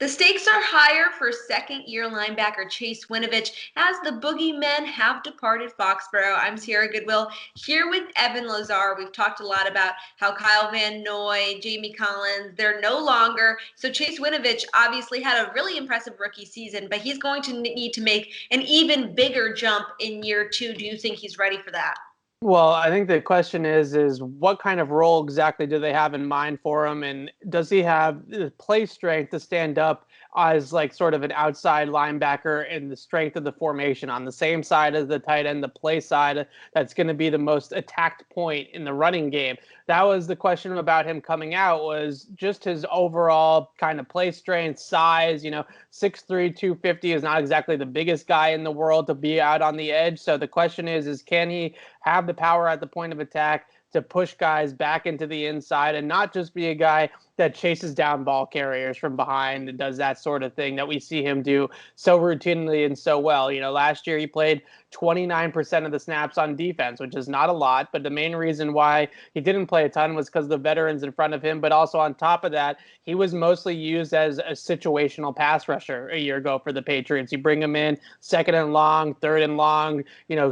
The stakes are higher for second-year linebacker Chase Winovich as the Boogeymen have departed Foxborough. I'm Sierra Goodwill here with Evan Lazar. We've talked a lot about how Kyle Van Noy, Jamie Collins, they're no longer. So Chase Winovich obviously had a really impressive rookie season, but he's going to need to make an even bigger jump in year two. Do you think he's ready for that? Well, I think the question is what kind of role exactly do they have in mind for him, and does he have the play strength to stand up as like sort of an outside linebacker in the strength of the formation on the same side as the tight end, the play side that's going to be the most attacked point in the running game? That was the question about him coming out, was just his overall kind of play strength, size. 6'3", 250 is not exactly the biggest guy in the world to be out on the edge. So the question is can he have the power at the point of attack to push guys back into the inside and not just be a guy that chases down ball carriers from behind and does that sort of thing that we see him do so routinely and so well. Last year he played 29% of the snaps on defense, which is not a lot, but the main reason why he didn't play a ton was because of the veterans in front of him. But also on top of that, he was mostly used as a situational pass rusher a year ago for the Patriots. You bring him in second and long, third and long,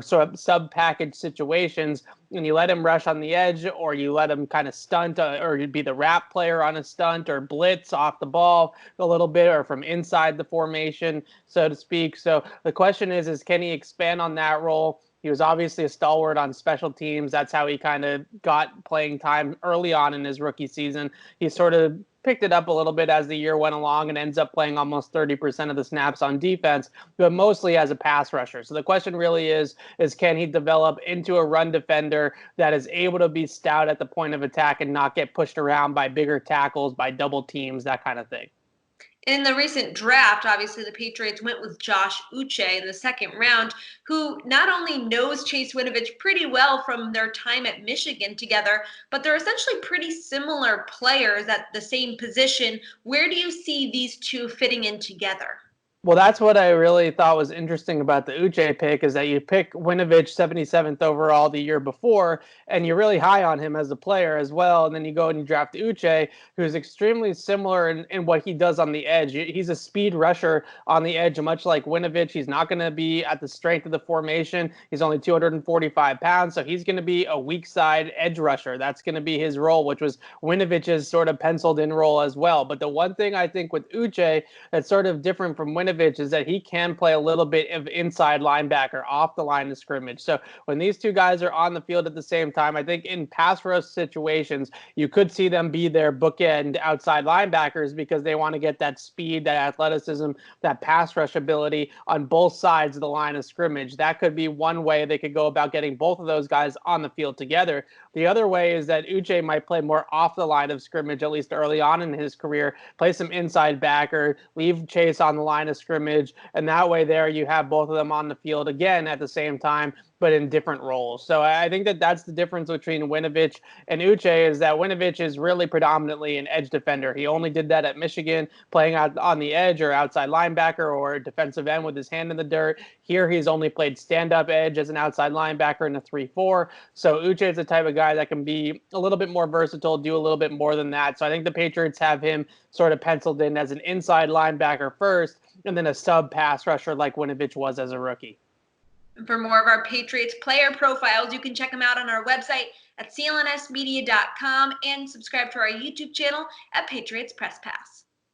sort of sub-package situations, and you let him rush on the edge, or you let him kind of stunt, or you'd be the wrap player on a stunt, or blitz off the ball a little bit, or from inside the formation, so to speak. So the question is can he expand on that role? He was obviously a stalwart on special teams. That's how he kind of got playing time early on in his rookie season. He sort of picked it up a little bit as the year went along and ends up playing almost 30% of the snaps on defense, but mostly as a pass rusher. So the question really is can he develop into a run defender that is able to be stout at the point of attack and not get pushed around by bigger tackles, by double teams, that kind of thing. In the recent draft, obviously the Patriots went with Josh Uche in the second round, who not only knows Chase Winovich pretty well from their time at Michigan together, but they're essentially pretty similar players at the same position. Where do you see these two fitting in together? Well, that's what I really thought was interesting about the Uche pick, is that you pick Winovich 77th overall the year before, and you're really high on him as a player as well. And then you go and you draft Uche, who's extremely similar in what he does on the edge. He's a speed rusher on the edge, much like Winovich. He's not going to be at the strength of the formation. He's only 245 pounds, so he's going to be a weak side edge rusher. That's going to be his role, which was Winovich's sort of penciled in role as well. But the one thing I think with Uche that's sort of different from Winovich is that he can play a little bit of inside linebacker off the line of scrimmage. So when these two guys are on the field at the same time, I think in pass rush situations, you could see them be their bookend outside linebackers because they want to get that speed, that athleticism, that pass rush ability on both sides of the line of scrimmage. That could be one way they could go about getting both of those guys on the field together. The other way is that Uche might play more off the line of scrimmage, at least early on in his career, play some inside backer, leave Chase on the line of scrimmage, and that way there you have both of them on the field again at the same time, but in different roles. So I think that that's the difference between Winovich and Uche, is that Winovich is really predominantly an edge defender. He only did that at Michigan, playing out on the edge or outside linebacker or defensive end with his hand in the dirt. Here he's only played stand-up edge as an outside linebacker in a 3-4. So Uche is the type of guy that can be a little bit more versatile, do a little bit more than that. So I think the Patriots have him sort of penciled in as an inside linebacker first, and then a sub pass rusher like Winovich was as a rookie. For more of our Patriots player profiles, you can check them out on our website at clnsmedia.com and subscribe to our YouTube channel at Patriots Press Pass.